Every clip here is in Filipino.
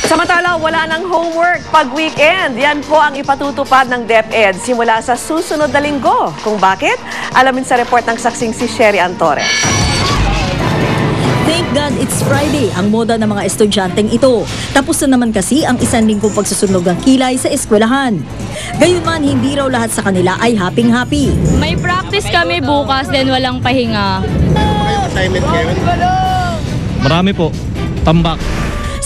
Samantala, wala ng homework pag weekend. Yan po ang ipatutupad ng DepEd simula sa susunod na linggo. Kung bakit? Alamin sa report ng saksing si Sherry Antores. Thank God it's Friday, ang moda ng mga estudyanteng ito. Tapos na naman kasi ang isang linggong pagsusunog ng kilay sa eskwelahan. Gayunman, hindi raw lahat sa kanila ay happy-happy. May practice kami bukas, then walang pahinga. Marami po. Tambak.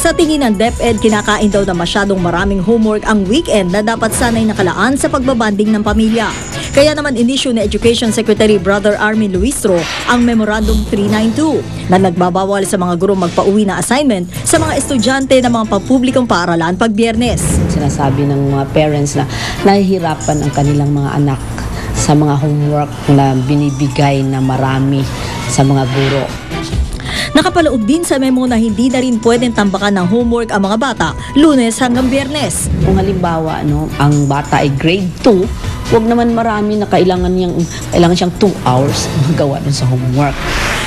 Sa tingin ng DepEd, kinakain daw na masyadong maraming homework ang weekend na dapat sanay nakalaan sa pagbabanding ng pamilya. Kaya naman inisyu ni Education Secretary Brother Armin Luistro ang Memorandum 392 na nagbabawal sa mga guro magpauwi na assignment sa mga estudyante ng mga pampublikong paaralan pag Biyernes. Sinasabi ng mga parents na nahihirapan ang kanilang mga anak sa mga homework na binibigay na marami sa mga guro. Nakapalaog din sa memo na hindi na rin pwedeng tambakan ng homework ang mga bata Lunes hanggang Biyernes. Kung halimbawa ang bata ay grade 2, huwag naman marami na kailangan siyang 2 hours magawa dun sa homework.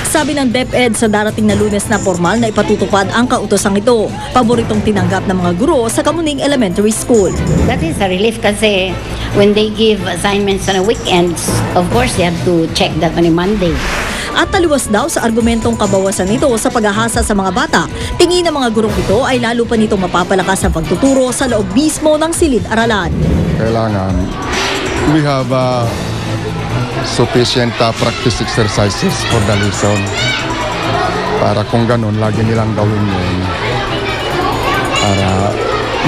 Sabi ng DepEd, sa darating na Lunes na formal na ipatutupad ang kautosang ito. Paboritong tinanggap ng mga guro sa Kamuning Elementary School. That is a relief kasi when they give assignments on a weekends, of course they have to check that on a Monday. At taliwas daw sa argumentong kabawasan nito sa paghahasa sa mga bata, tingin ng mga gurong ito ay lalo pa nitong mapapalakas ang pagtuturo sa loob mismo ng silid-aralan. Kailangan we have sufficient practice exercises for the lesson. Para kung ganun, lagi nilang gawin yun para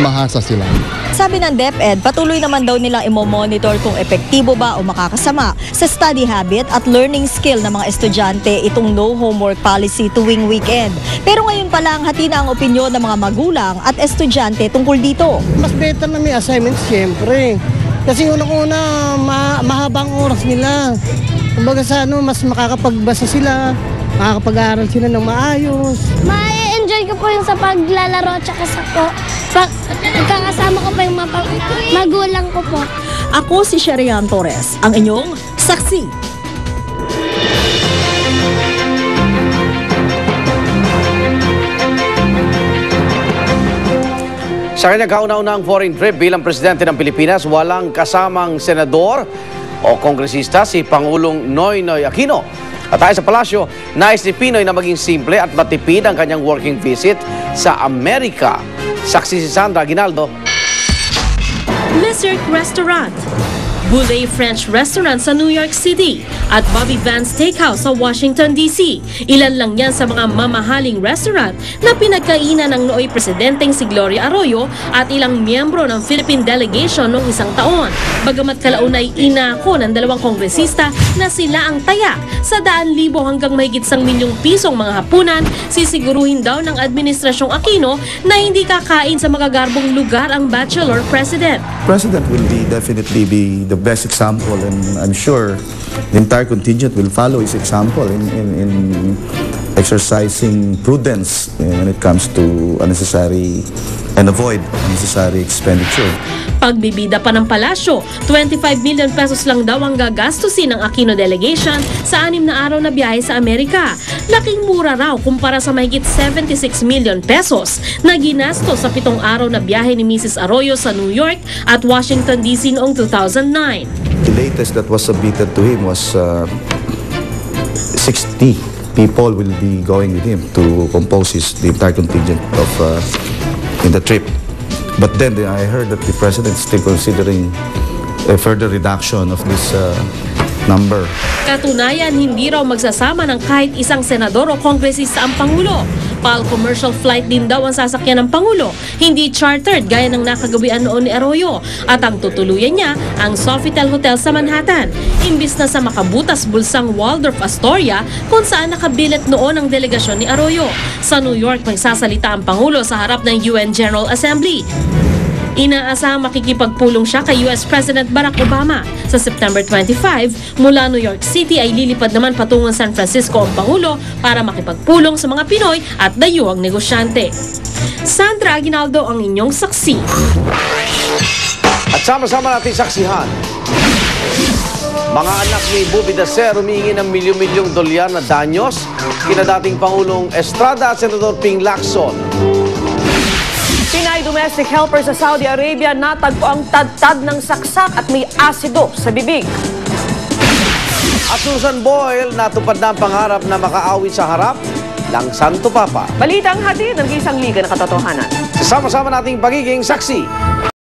mahasa sila. Sabi ng DepEd, patuloy naman daw nilang imo-monitor kung epektibo ba o makakasama sa study habit at learning skill ng mga estudyante itong no homework policy tuwing weekend. Pero ngayon pa lang hati na ang opinyon ng mga magulang at estudyante tungkol dito. Mas better na may assignments siyempre. Kasi unang-una, mahabang oras nila. Kumbaga sa mas makakapagbasa sila, makakapag-aaral sila ng maayos. Ma-enjoy ko po yung sa paglalaro at sa pagkakasama ko pa yung magulang ko po. Ako si Sherry Antores, ang inyong saksi. Sa kanyang kauna-unahang foreign trip bilang presidente ng Pilipinas, walang kasamang senador o kongresista si Pangulong Noynoy Aquino. At tayo sa palasyo, nais ni Pinoy na maging simple at matipid ang kanyang working visit sa Amerika. Saksi si Sandra Aguinaldo. Lizard Restaurant, Boulay French Restaurant sa New York City at Bobby Van's Steakhouse sa Washington, D.C. Ilan lang yan sa mga mamahaling restaurant na pinagkainan ng nooy presidenteng si Gloria Arroyo at ilang miyembro ng Philippine delegation noong isang taon. Bagamat kalaunay inako ng dalawang kongresista na sila ang taya sa 100,000 hanggang mahigit 1 milyong pisong mga hapunan, sisiguruhin daw ng Administrasyong Aquino na hindi kakain sa magagarbong lugar ang bachelor president. President will definitely be the best example, and I'm sure the entire contingent will follow his example in exercising prudence when it comes to unnecessary and avoid unnecessary expenditure. Pagbibida pa ng palasyo, 25 million pesos lang daw ang gagastusin ng Aquino delegation sa 6 na araw na biyahe sa Amerika. Laking mura raw kumpara sa mahigit 76 million pesos na ginasto sa 7 araw na biyahe ni Mrs. Arroyo sa New York at Washington, D.C. noong 2009. The latest that was submitted to him was 60 people will be going with him to compose the entire contingent of in the trip. But then I heard that the president is still considering a further reduction of this number. Katunayan, hindi raw magsasama ng kahit isang senador o kongresista ang Pangulo. PAL commercial flight din daw ang sasakyan ng Pangulo, hindi chartered gaya ng nakagawian noon ni Arroyo. At ang tutuluyan niya, ang Sofitel Hotel sa Manhattan. Imbis na sa makabutas bulsang Waldorf Astoria kung saan nakabilet noon ang delegasyon ni Arroyo. Sa New York, magsasalita ang Pangulo sa harap ng UN General Assembly. Inaasahang makikipagpulong siya kay US President Barack Obama. Sa September 25, mula New York City ay lilipad naman patungong San Francisco ang Pangulo para makipagpulong sa mga Pinoy at dayuhang negosyante. Sandra Aguinaldo ang inyong saksi. At sama-sama natin saksihan. Mga anak ni Bobby Dacer humingi ng milyon-milyong dolyar na danyos kina dating Pangulong Estrada at Senador Ping Lacson. domestic helper sa Saudi Arabia natagpo ang tad-tad ng saksak at may asido sa bibig. At Susan Boyle, natupad na ang pangarap na makaawi sa harap ng Santo Papa. Balitang hatid ng isang liga ng katotohanan. Sama-sama nating pagiging saksi.